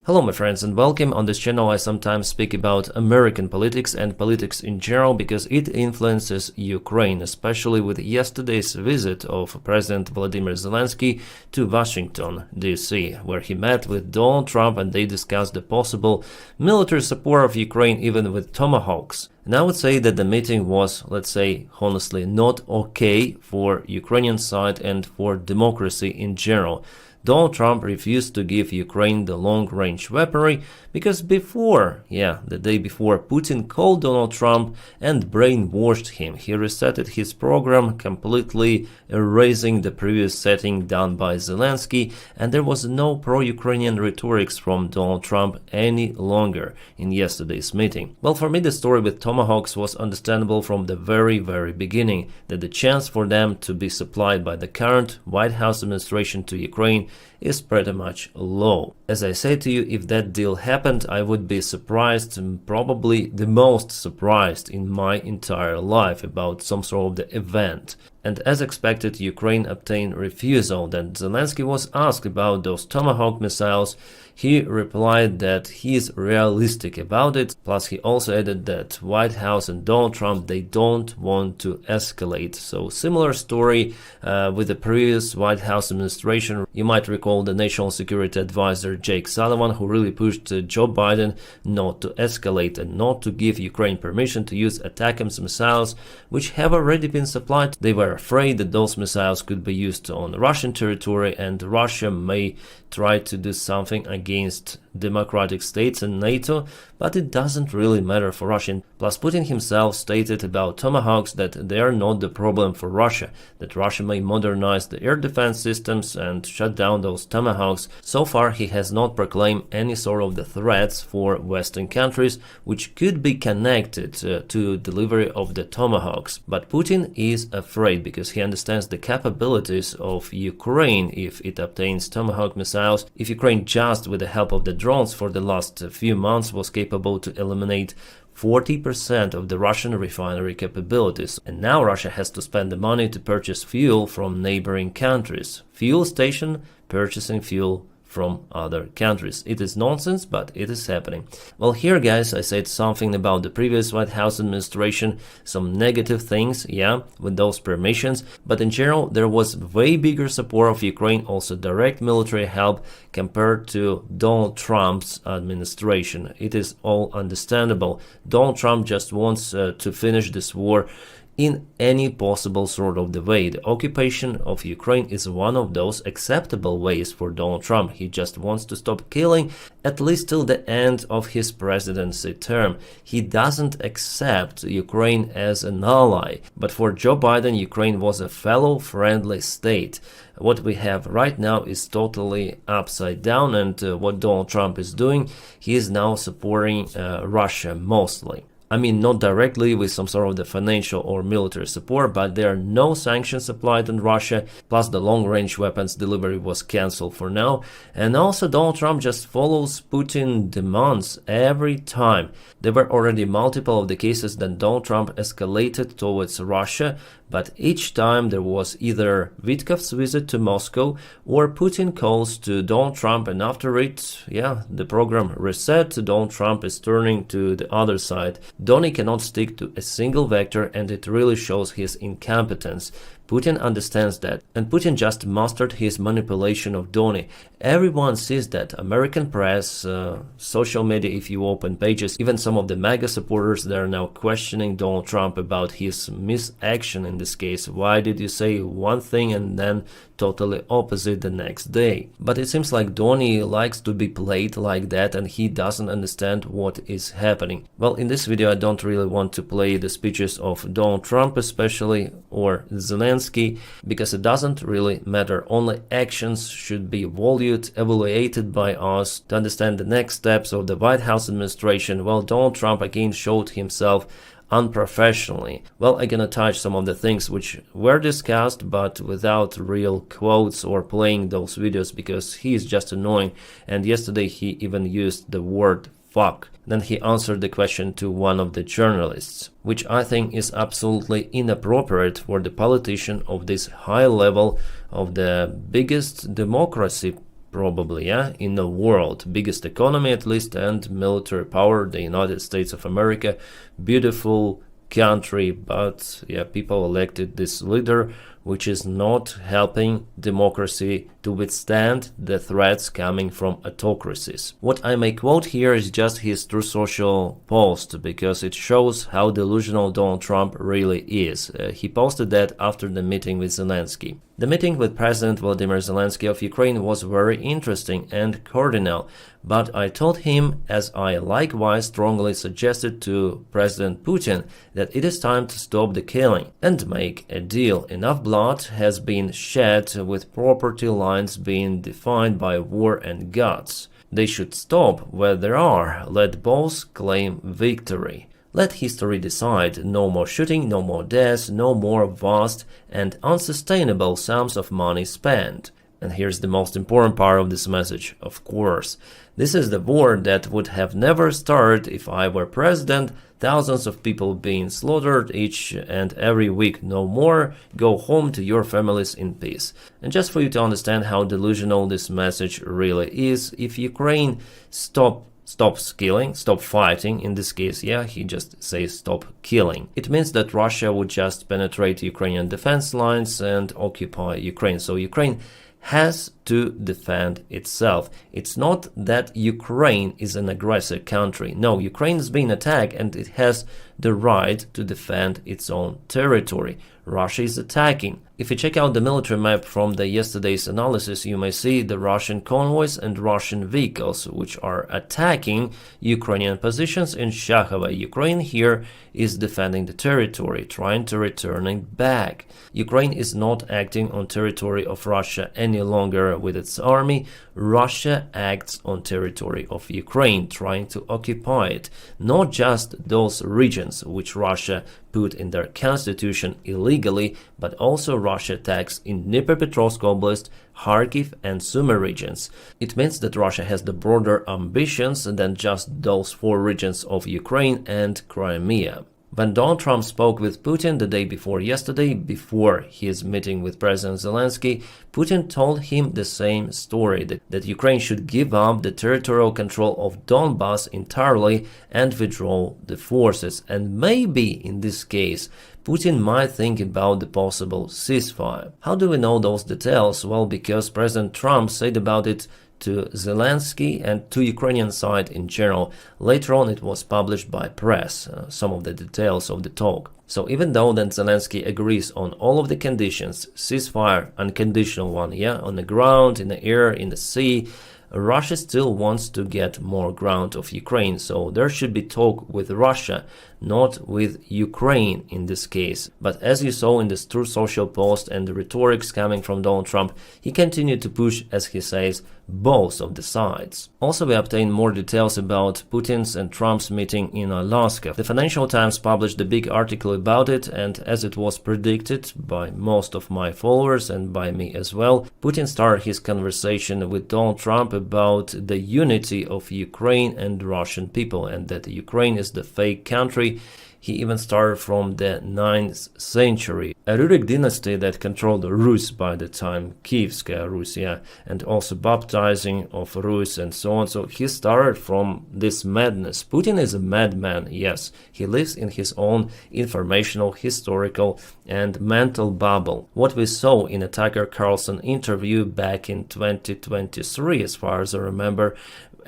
Hello my friends and welcome. On this channel I sometimes speak about American politics and politics in general because it influences Ukraine, especially with yesterday's visit of President Volodymyr Zelensky to Washington, D.C., where he met with Donald Trump and they discussed the possible military support of Ukraine even with tomahawks. And I would say that the meeting was, let's say, honestly, not okay for Ukrainian side and for democracy in general. Donald Trump refused to give Ukraine the long-range weaponry because the day before, Putin called Donald Trump and brainwashed him. He resetted his program, completely erasing the previous setting done by Zelensky, and there was no pro-Ukrainian rhetorics from Donald Trump any longer in yesterday's meeting. Well, for me, the story with tomahawks was understandable from the very beginning, that the chance for them to be supplied by the current White House administration to Ukraine is pretty much low. As I say to you, if that deal happened, I would be surprised, probably the most surprised in my entire life about some sort of the event. And as expected, Ukraine obtained refusal. Then Zelensky was asked about those Tomahawk missiles. He replied that he is realistic about it. Plus, he also added that White House and Donald Trump, they don't want to escalate. So similar story with the previous White House administration. You might recall the National Security Advisor Jake Sullivan, who really pushed Joe Biden not to escalate and not to give Ukraine permission to use ATACMS missiles, which have already been supplied. They were afraid that those missiles could be used on Russian territory and Russia may try to do something against democratic states and NATO, but it doesn't really matter for Russia. Plus, Putin himself stated about tomahawks that they are not the problem for Russia, that Russia may modernize the air defense systems and shut down those tomahawks. So far, he has not proclaimed any sort of the threats for Western countries which could be connected to delivery of the tomahawks. But Putin is afraid because he understands the capabilities of Ukraine if it obtains tomahawk missiles. If Ukraine, just with the help of the drones for the last few months, was capable to eliminate 40% of the Russian refinery capabilities. And now Russia has to spend the money to purchase fuel from neighboring countries. Fuel station purchasing fuel from other countries. It is nonsense, but it is happening. Well, here guys, I said something about the previous White House administration, some negative things, with those permissions, but in general there was way bigger support of Ukraine, also direct military help compared to Donald Trump's administration. It is all understandable. Donald Trump just wants to finish this war in any possible sort of the way. The occupation of Ukraine is one of those acceptable ways for Donald Trump. He just wants to stop killing, at least till the end of his presidency term. He doesn't accept Ukraine as an ally. But for Joe Biden, Ukraine was a fellow friendly state. What we have right now is totally upside down, and what Donald Trump is doing, he is now supporting Russia mostly. I mean, not directly with some sort of the financial or military support, but there are no sanctions applied on Russia, plus the long-range weapons delivery was cancelled for now. And also Donald Trump just follows Putin demands every time. There were already multiple of the cases that Donald Trump escalated towards Russia, but each time there was either Witkov's visit to Moscow or Putin calls to Donald Trump, and after it, the program reset. Donald Trump is turning to the other side. Donny cannot stick to a single vector, and it really shows his incompetence. Putin understands that, and Putin just mastered his manipulation of Donny. Everyone sees that. American press, social media, if you open pages, even some of the MAGA supporters, they are now questioning Donald Trump about his misaction in this case. Why did you say one thing and then totally opposite the next day? But it seems like Donny likes to be played like that, and he doesn't understand what is happening. Well, in this video I don't really want to play the speeches of Donald Trump especially, or Zelensky, because it doesn't really matter. Only actions should be evaluated by us to understand the next steps of the White House administration. Well, Donald Trump again showed himself unprofessionally. Well, I'm gonna touch some of the things which were discussed, but without real quotes or playing those videos, because he is just annoying, and yesterday he even used the word fuck. Then he answered the question to one of the journalists, which I think is absolutely inappropriate for the politician of this high level of the biggest democracy probably, yeah, in the world. Biggest economy at least, and military power, the United States of America. Beautiful country, but yeah, people elected this leader, which is not helping democracy to withstand the threats coming from autocracies. What I may quote here is just his Truth Social post, because it shows how delusional Donald Trump really is. He posted that after the meeting with Zelensky. The meeting with President Volodymyr Zelensky of Ukraine was very interesting and cordial, but I told him, as I likewise strongly suggested to President Putin, that it is time to stop the killing and make a deal. Enough blood has been shed, with property lines being defined by war and guts. They should stop where they are. Let both claim victory. Let history decide. No more shooting, no more deaths, no more vast and unsustainable sums of money spent. And here's the most important part of this message, of course. This is the war that would have never started if I were president. Thousands of people being slaughtered each and every week. No more. Go home to your families in peace. And just for you to understand how delusional this message really is, if Ukraine stops killing, stop fighting, in this case, yeah, he just says stop killing. It means that Russia would just penetrate Ukrainian defense lines and occupy Ukraine. So Ukraine has to defend itself. It's not that Ukraine is an aggressor country. No, Ukraine is being attacked and it has the right to defend its own territory. Russia is attacking. If you check out the military map from the yesterday's analysis, you may see the Russian convoys and Russian vehicles which are attacking Ukrainian positions in Shakhova. Ukraine here is defending the territory, trying to return it back. Ukraine is not acting on territory of Russia any longer with its army. Russia acts on territory of Ukraine, trying to occupy it. Not just those regions which Russia put in their constitution illegally, but also Russia attacks in Dnipropetrovsk Oblast, Kharkiv and Sumy regions. It means that Russia has the broader ambitions than just those 4 regions of Ukraine and Crimea. When Donald Trump spoke with Putin the day before yesterday, before his meeting with President Zelensky, Putin told him the same story, that Ukraine should give up the territorial control of Donbas entirely and withdraw the forces. And maybe in this case, Putin might think about the possible ceasefire. How do we know those details? Well, because President Trump said about it to Zelensky and to Ukrainian side in general. Later on it was published by press, some of the details of the talk. So even though then Zelensky agrees on all of the conditions, ceasefire, unconditional one, yeah, on the ground, in the air, in the sea, Russia still wants to get more ground of Ukraine, so there should be talk with Russia, not with Ukraine in this case. But as you saw in this Truth Social post and the rhetorics coming from Donald Trump, he continued to push, as he says, both of the sides. Also, we obtained more details about Putin's and Trump's meeting in Alaska. The Financial Times published a big article about it, and as it was predicted by most of my followers and by me as well, Putin started his conversation with Donald Trump about the unity of Ukraine and Russian people, and that Ukraine is the fake country. He even started from the 9th century, a Rurik dynasty that controlled Rus by the time, Kievskaya Rus, yeah, and also baptizing of Rus and so on. So he started from this madness. Putin is a madman, yes. He lives in his own informational, historical and mental bubble. What we saw in a Tucker Carlson interview back in 2023, as far as I remember,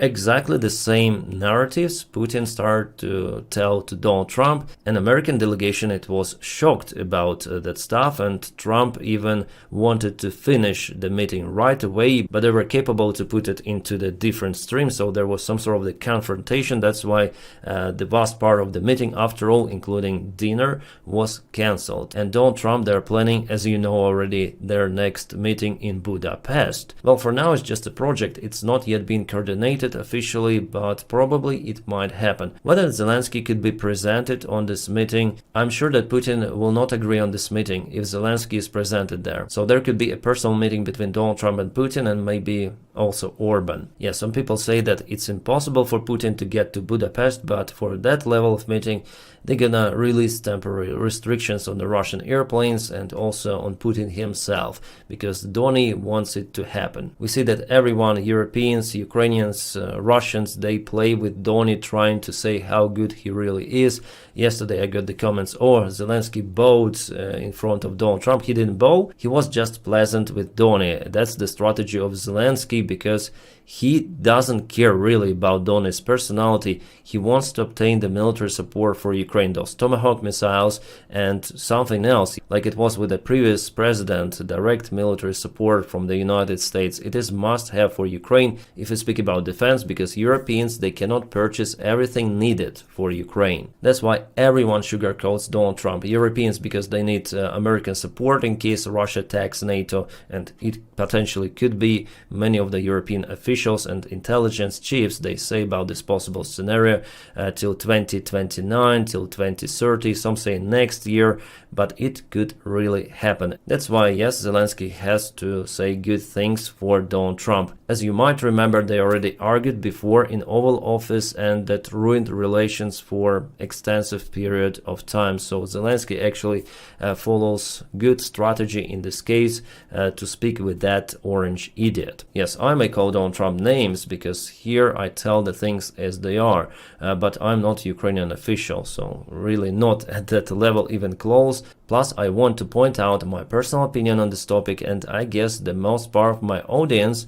exactly the same narratives Putin started to tell to Donald Trump. An American delegation, it was shocked about that stuff, and Trump even wanted to finish the meeting right away, but they were capable to put it into the different stream, so there was some sort of the confrontation. That's why the vast part of the meeting, after all, including dinner, was cancelled. And Donald Trump, they're planning, as you know already, their next meeting in Budapest. Well, for now it's just a project. It's not yet been coordinated officially, but probably it might happen. Whether Zelensky could be presented on this meeting, I'm sure that Putin will not agree on this meeting if Zelensky is presented there. So there could be a personal meeting between Donald Trump and Putin, and maybe also Orban. Yeah, some people say that it's impossible for Putin to get to Budapest, but for that level of meeting, they're gonna release temporary restrictions on the Russian airplanes and also on Putin himself, because Donny wants it to happen. We see that everyone, Europeans, Ukrainians, Russians, they play with Donny, trying to say how good he really is. Yesterday I got the comments, oh, Zelensky bowed in front of Donald Trump. He didn't bow, he was just pleasant with Donny. That's the strategy of Zelensky, because he doesn't care really about Donny's personality. He wants to obtain the military support for Ukraine, those Tomahawk missiles and something else, like it was with the previous president, direct military support from the United States. It is must-have for Ukraine if we speak about defense, because Europeans, they cannot purchase everything needed for Ukraine. That's why everyone sugarcoats Donald Trump. Europeans, because they need American support in case Russia attacks NATO, and it potentially could be. Many of the European officials and intelligence chiefs, they say about this possible scenario till 2029, till 2030, some say next year, but it could really happen. That's why, yes, Zelensky has to say good things for Donald Trump. As you might remember, they already argued before in Oval Office, and that ruined relations for extensive period of time. So Zelensky actually follows good strategy in this case to speak with that orange idiot. Yes, I may call Donald Trump names because here I tell the things as they are, but I'm not Ukrainian official, so really not at that level even close. Plus, I want to point out my personal opinion on this topic, and I guess the most part of my audience,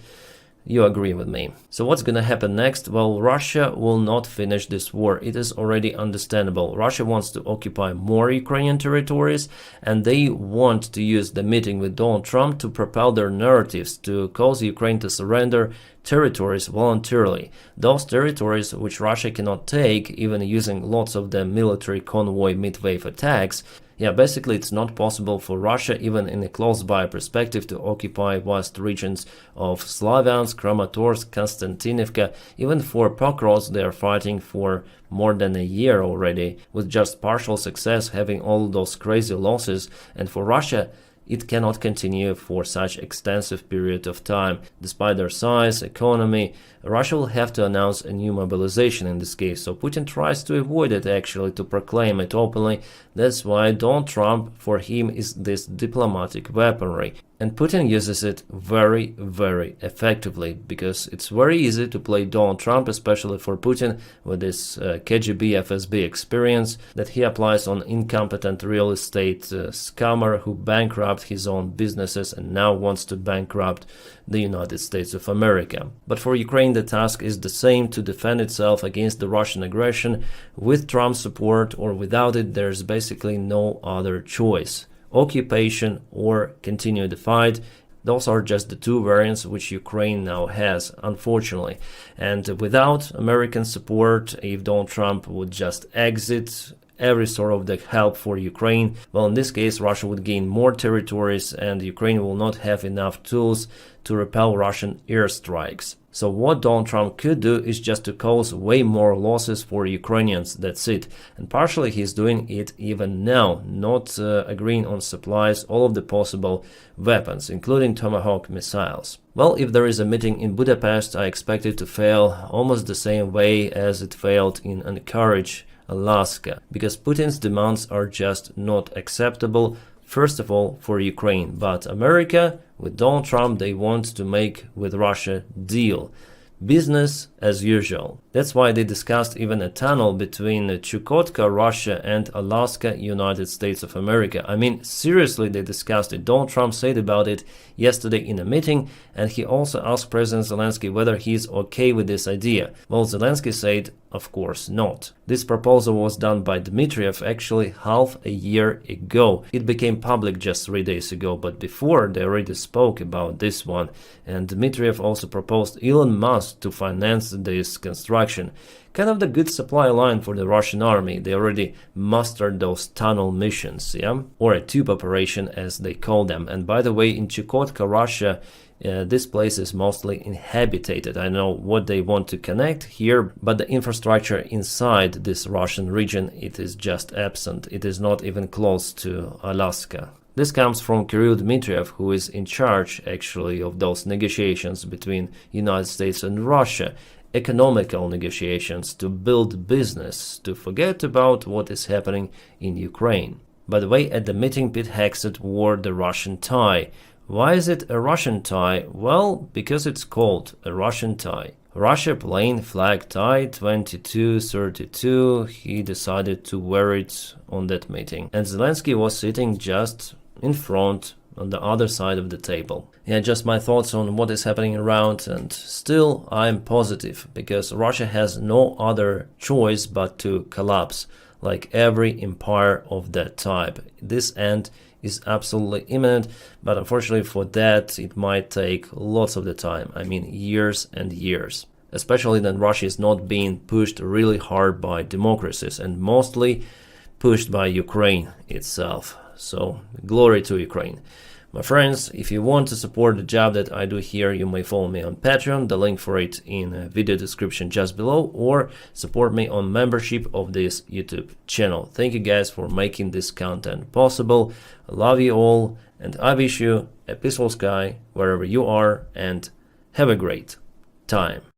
you agree with me. So what's gonna happen next? Well, Russia will not finish this war. It is already understandable. Russia wants to occupy more Ukrainian territories, and they want to use the meeting with Donald Trump to propel their narratives, to cause Ukraine to surrender territories voluntarily. Those territories which Russia cannot take, even using lots of the military convoy mid-wave attacks. Yeah, basically it's not possible for Russia, even in a close-by perspective, to occupy vast regions of Slavyansk, Kramatorsk, Konstantinivka. Even for Pokrovsk, they are fighting for more than a year already, with just partial success, having all those crazy losses. And for Russia, it cannot continue for such extensive period of time. Despite their size, economy, Russia will have to announce a new mobilization in this case. So Putin tries to avoid it, actually, to proclaim it openly. That's why Donald Trump, for him, is this diplomatic weaponry. And Putin uses it very, very effectively, because it's very easy to play Donald Trump, especially for Putin, with this KGB FSB experience that he applies on incompetent real estate scammer who bankrupted his own businesses and now wants to bankrupt the United States of America. But for Ukraine, the task is the same: to defend itself against the Russian aggression. With Trump's support or without it, there's basically no other choice. Occupation or continue the fight. Those are just the two variants which Ukraine now has, unfortunately. And without American support, if Donald Trump would just exit every sort of the help for Ukraine, well, in this case, Russia would gain more territories and Ukraine will not have enough tools to repel Russian airstrikes. So what Donald Trump could do is just to cause way more losses for Ukrainians, that's it. And partially he's doing it even now, not agreeing on supplies, all of the possible weapons, including Tomahawk missiles. Well, if there is a meeting in Budapest, I expect it to fail almost the same way as it failed in Anchorage, Alaska, because Putin's demands are just not acceptable. First of all, for Ukraine, but America, with Donald Trump, they want to make with Russia deal. Business as usual. That's why they discussed even a tunnel between Chukotka, Russia, and Alaska, United States of America. I mean, seriously, they discussed it. Donald Trump said about it yesterday in a meeting, and he also asked President Zelensky whether he's okay with this idea. Well, Zelensky said, of course not. This proposal was done by Dmitriev actually half a year ago. It became public just 3 days ago, but before they already spoke about this one. And Dmitriev also proposed Elon Musk to finance this construction. Kind of the good supply line for the Russian army. They already mastered those tunnel missions, yeah? Or a tube operation as they call them. And by the way, in Chukotka, Russia, this place is mostly inhabited. I know what they want to connect here, but the infrastructure inside this Russian region, it is just absent. It is not even close to Alaska. This comes from Kirill Dmitriev, who is in charge actually of those negotiations between United States and Russia, economical negotiations to build business, to forget about what is happening in Ukraine. By the way, at the meeting, Pete Hegseth wore the Russian tie. Why is it a Russian tie? Well, because it's called a Russian tie. Russia plain flag tie 2232, he decided to wear it on that meeting. And Zelensky was sitting just in front on the other side of the table. Yeah, just my thoughts on what is happening around, and still I'm positive because Russia has no other choice but to collapse like every empire of that type. This end is absolutely imminent, but unfortunately for that it might take lots of the time. I mean years and years. Especially that Russia is not being pushed really hard by democracies and mostly pushed by Ukraine itself. So glory to Ukraine. My friends, if you want to support the job that I do here, you may follow me on Patreon, the link for it in the video description just below, or support me on membership of this YouTube channel. Thank you guys for making this content possible. I love you all, and I wish you a peaceful sky wherever you are, and have a great time.